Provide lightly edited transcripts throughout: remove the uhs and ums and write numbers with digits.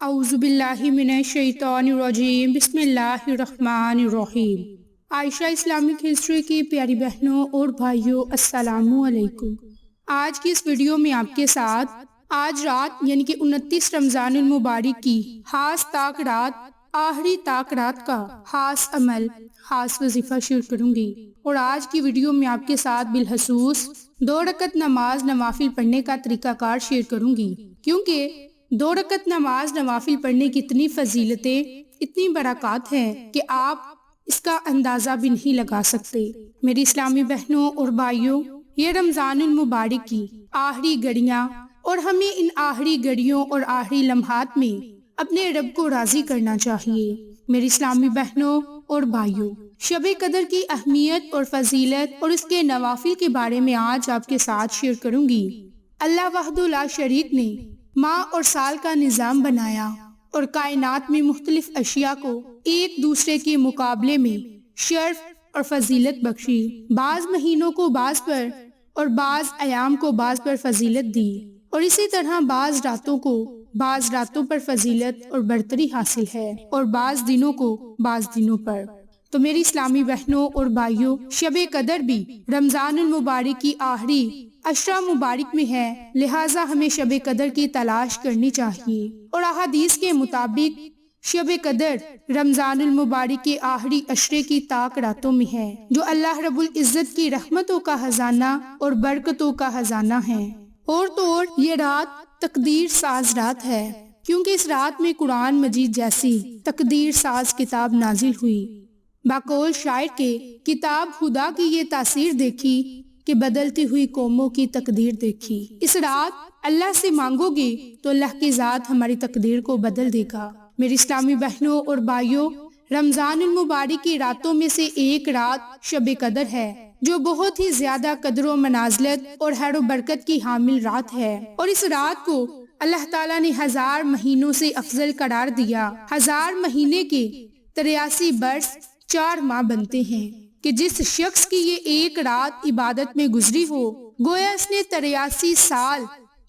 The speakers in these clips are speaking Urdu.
اعوذ باللہ من الشیطان الرجیم، بسم اللہ الرحمن الرحیم۔ عائشہ اسلامک ہسٹری کی پیاری بہنوں اور بھائیوں، السلام علیکم۔ آج کی اس ویڈیو میں آپ کے ساتھ آج رات یعنی کہ 29 رمضان المبارک کی خاص طاق رات، آخری طاق رات کا خاص عمل، خاص وظیفہ شیئر کروں گی، اور آج کی ویڈیو میں آپ کے ساتھ بالخصوص 2 رکعت نماز نوافل پڑھنے کا طریقہ کار شیئر کروں گی، کیونکہ 2 رکعت نماز نوافل پڑھنے کی اتنی فضیلتیں، اتنی برکات ہیں کہ آپ اس کا اندازہ بھی نہیں لگا سکتے۔ میری اسلامی بہنوں اور بھائیوں، یہ رمضان المبارک کی آخری گھڑیاں، اور ہمیں ان آخری گھڑیوں اور آخری لمحات میں اپنے رب کو راضی کرنا چاہیے۔ میری اسلامی بہنوں اور بھائیوں، شب قدر کی اہمیت اور فضیلت اور اس کے نوافل کے بارے میں آج آپ کے ساتھ شیئر کروں گی۔ اللہ وحدہ لا شریک نے ماہ اور سال کا نظام بنایا اور کائنات میں مختلف اشیاء کو ایک دوسرے کے مقابلے میں شرف اور فضیلت بخشی۔ بعض مہینوں کو بعض پر اور بعض ایام کو بعض پر فضیلت دی، اور اسی طرح بعض راتوں کو بعض راتوں پر فضیلت اور برتری حاصل ہے، اور بعض دنوں کو بعض دنوں پر۔ تو میری اسلامی بہنوں اور بھائیوں، شب قدر بھی رمضان المبارک کی آخری عشرہ مبارک میں ہے، لہٰذا ہمیں شب قدر کی تلاش کرنی چاہیے، اور احادیث کے مطابق شب قدر رمضان المبارک کے آخری عشرے کی طاق راتوں میں ہے، جو اللہ رب العزت کی رحمتوں کا خزانہ اور برکتوں کا خزانہ ہے۔ اور تو اور یہ رات تقدیر ساز رات ہے، کیونکہ اس رات میں قرآن مجید جیسی تقدیر ساز کتاب نازل ہوئی۔ بقول شاعر کے کتاب خدا کی یہ تاثیر دیکھی کہ بدلتی ہوئی قوموں کی تقدیر دیکھی۔ اس رات اللہ سے مانگو گے تو اللہ کی ذات ہماری تقدیر کو بدل دے گا۔ میری اسلامی بہنوں اور بھائیوں، رمضان المبارک کی راتوں میں سے ایک رات شب قدر ہے، جو بہت ہی زیادہ قدر و منازلت اور خیر و برکت کی حامل رات ہے، اور اس رات کو اللہ تعالیٰ نے 1000 مہینوں سے افضل قرار دیا۔ 1000 مہینے کے 83 برس 4 ماہ بنتے ہیں، کہ جس شخص کی یہ ایک رات عبادت میں گزری ہو، گویا اس نے 83 سال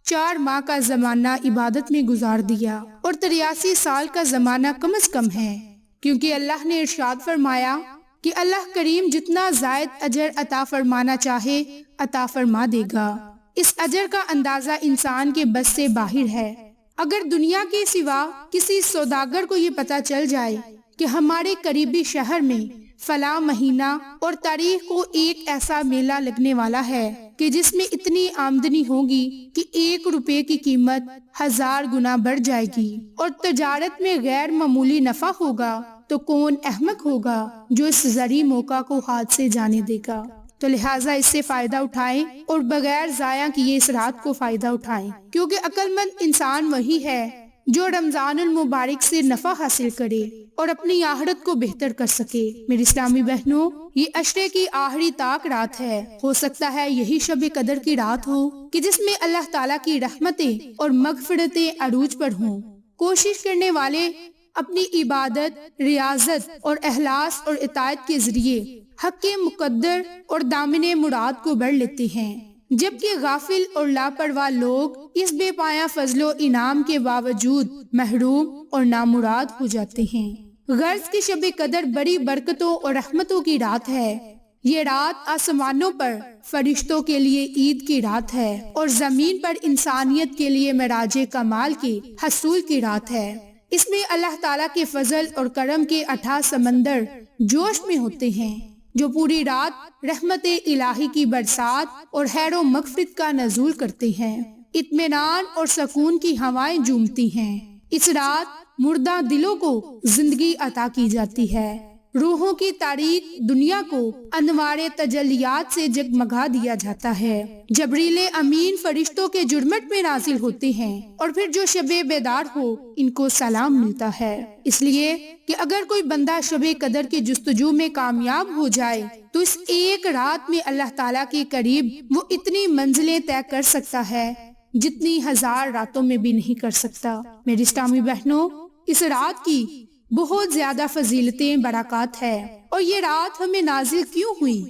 4 ماہ کا زمانہ عبادت میں گزار دیا، اور 83 سال کا زمانہ کم از کم ہے، کیونکہ اللہ نے ارشاد فرمایا کہ اللہ کریم جتنا زائد اجر عطا فرمانا چاہے عطا فرما دے گا۔ اس اجر کا اندازہ انسان کے بس سے باہر ہے۔ اگر دنیا کے سوا کسی سوداگر کو یہ پتہ چل جائے کہ ہمارے قریبی شہر میں فلاں مہینہ اور تاریخ کو ایک ایسا میلہ لگنے والا ہے کہ جس میں اتنی آمدنی ہوگی کہ 1 روپے کی قیمت 1000 گنا بڑھ جائے گی، اور تجارت میں غیر معمولی نفع ہوگا، تو کون احمق ہوگا جو اس زرعی موقع کو ہاتھ سے جانے دے گا؟ تو لہٰذا اس سے فائدہ اٹھائیں اور بغیر ضائع کیے اس رات کو فائدہ اٹھائیں، کیونکہ عقل مند انسان وہی ہے جو رمضان المبارک سے نفع حاصل کرے اور اپنی آخرت کو بہتر کر سکے۔ میری اسلامی بہنوں، یہ عشرے کی آخری طاق رات ہے۔ ہو سکتا ہے یہی شب قدر کی رات ہو کہ جس میں اللہ تعالیٰ کی رحمتیں اور مغفرتیں عروج پر ہوں۔ کوشش کرنے والے اپنی عبادت، ریاضت اور اخلاص اور اطاعت کے ذریعے حق کے مقدر اور دامن مراد کو بڑھ لیتے ہیں، جبکہ غافل اور لاپرواہ لوگ اس بے پایہ فضل و انعام کے باوجود محروم اور نامراد ہو جاتے ہیں۔ غرض کی شب قدر بڑی برکتوں اور رحمتوں کی رات ہے۔ یہ رات آسمانوں پر فرشتوں کے لیے عید کی رات ہے، اور زمین پر انسانیت کے لیے معراج کمال کے حصول کی رات ہے۔ اس میں اللہ تعالیٰ کے فضل اور کرم کے 8 سمندر جوش میں ہوتے ہیں، جو پوری رات رحمت الہی کی برسات اور خیر و مغفرت کا نزول کرتے ہیں۔ اطمینان اور سکون کی ہوائیں جومتی ہیں۔ اس رات مردہ دلوں کو زندگی عطا کی جاتی ہے، روحوں کی تاریک دنیا کو انوار تجلیات سے جگمگا دیا جاتا ہے۔ جبریل امین فرشتوں کے جرمٹ میں نازل ہوتے ہیں، اور پھر جو شب بیدار ہو ان کو سلام ملتا ہے۔ اس لیے کہ اگر کوئی بندہ شب قدر کی جستجو میں کامیاب ہو جائے تو اس ایک رات میں اللہ تعالیٰ کے قریب وہ اتنی منزلیں طے کر سکتا ہے جتنی 1000 راتوں میں بھی نہیں کر سکتا۔ میری اسلامی بہنوں، اس رات کی بہت زیادہ فضیلتیں برکات ہے، اور یہ رات ہمیں نازل کیوں ہوئی؟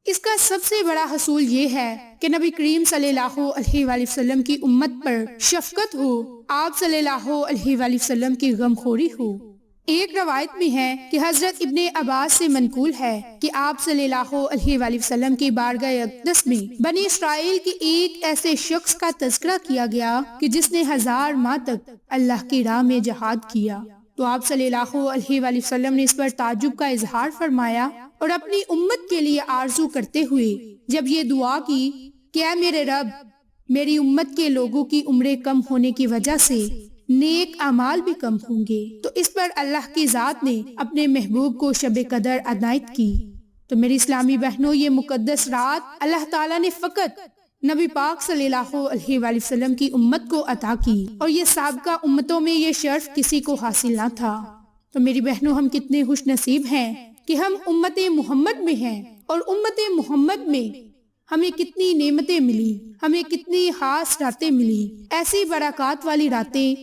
اس کا سب سے بڑا حصول یہ ہے کہ نبی کریم صلی اللہ علیہ وآلہ وسلم کی امت پر شفقت ہو، آپ صلی اللہ علیہ وآلہ وسلم کی غمخوری ہو۔ ایک روایت میں ہے کہ حضرت ابن عباس سے منقول ہے کہ آپ صلی اللہ علیہ وآلہ وسلم کی بارگاہ اقدس میں بنی اسرائیل کے ایک ایسے شخص کا تذکرہ کیا گیا کہ جس نے 1000 ماہ تک اللہ کی راہ میں جہاد کیا، تو آپ صلی اللہ علیہ وآلہ وسلم نے اس پر تعجب کا اظہار فرمایا اور اپنی امت کے لیے آرزو کرتے ہوئے جب یہ دعا کی کہ اے میرے رب، میری امت کے لوگوں کی عمریں کم ہونے کی وجہ سے نیک اعمال بھی کم ہوں گے، تو اس پر اللہ کی ذات نے اپنے محبوب کو شب قدر عنایت کی۔ تو میری اسلامی بہنوں، یہ مقدس رات اللہ تعالیٰ نے فقط نبی پاک صلی اللہ علیہ وآلہ وسلم کی امت کو عطا کی، اور یہ سابقہ امتوں میں یہ شرف کسی کو حاصل نہ تھا۔ تو میری بہنوں، ہم کتنے خوش نصیب ہیں کہ ہم امت محمد میں ہیں، اور امت محمد میں ہمیں کتنی نعمتیں ملی، ہمیں کتنی خاص راتیں ملی، ایسی برکات والی راتیں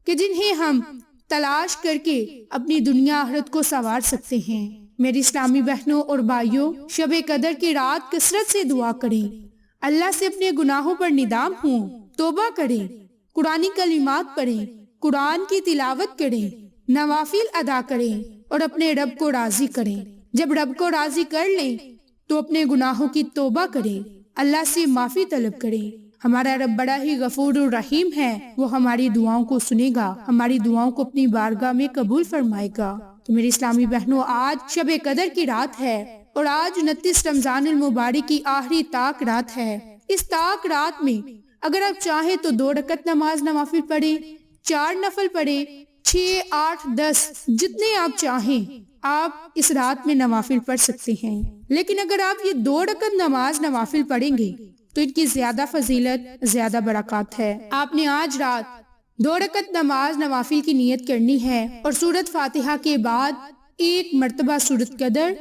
کہ جنہیں ہم تلاش کر کے اپنی دنیا آخرت کو سنوار سکتے ہیں۔ میری اسلامی بہنوں اور بھائیوں، شب قدر کی رات کثرت سے دعا کریں، اللہ سے اپنے گناہوں پر ندام ہوں، توبہ کریں، قرآنی کلمات پڑھیں، قرآن کی تلاوت کریں، نوافل ادا کریں اور اپنے رب کو راضی کریں۔ جب رب کو راضی کر لیں تو اپنے گناہوں کی توبہ کریں، اللہ سے معافی طلب کریں۔ ہمارا رب بڑا ہی غفور الرحیم ہے، وہ ہماری دعاؤں کو سنے گا، ہماری دعاؤں کو اپنی بارگاہ میں قبول فرمائے گا۔ تو میری اسلامی بہنوں، آج شب قدر کی رات ہے، اور آج 29 رمضان المبارک کی آخری طاق رات ہے۔ اس طاق رات میں اگر آپ چاہیں تو 2 رکعت نماز نوافل پڑھیں، 4 نفل پڑھیں، 6، 8، 10 جتنے آپ چاہیں آپ اس رات میں نوافل پڑھ سکتے ہیں۔ لیکن اگر آپ یہ 2 رکعت نماز نوافل پڑھیں گے تو ان کی زیادہ فضیلت، زیادہ برکات ہے۔ آپ نے آج رات 2 رکعت نماز نوافل کی نیت کرنی ہے، اور سورۃ فاتحہ کے بعد 1 مرتبہ سورۃ قدر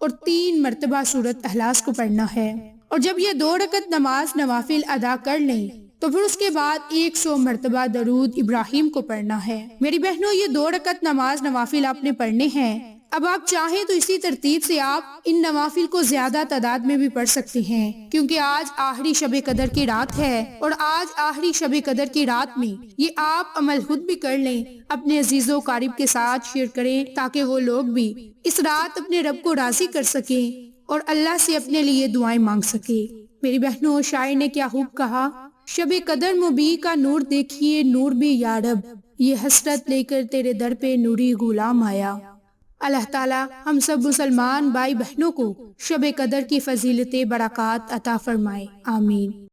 اور 3 مرتبہ سورۃ اخلاص کو پڑھنا ہے۔ اور جب یہ 2 رکعت نماز نوافل ادا کر لیں تو پھر اس کے بعد 100 مرتبہ درود ابراہیم کو پڑھنا ہے۔ میری بہنوں، یہ 2 رکعت نماز نوافل آپ نے پڑھنے ہیں۔ اب آپ چاہیں تو اسی ترتیب سے آپ ان نوافل کو زیادہ تعداد میں بھی پڑھ سکتے ہیں، کیونکہ آج آخری شب قدر کی رات ہے، اور آج آخری شب قدر کی رات میں یہ آپ عمل خود بھی کر لیں، اپنے عزیز و قریب کے ساتھ شیئر کریں تاکہ وہ لوگ بھی اس رات اپنے رب کو راضی کر سکیں اور اللہ سے اپنے لیے دعائیں مانگ سکیں۔ میری بہنوں، شاعر نے کیا خوب کہا، شب قدر مبیں کا نور دیکھیے نور بھی یا رب، یہ حسرت لے کر تیرے در پہ نوری غلام آیا۔ اللہ تعالیٰ ہم سب مسلمان بھائی بہنوں کو شب قدر کی فضیلت برکات عطا فرمائے، آمین۔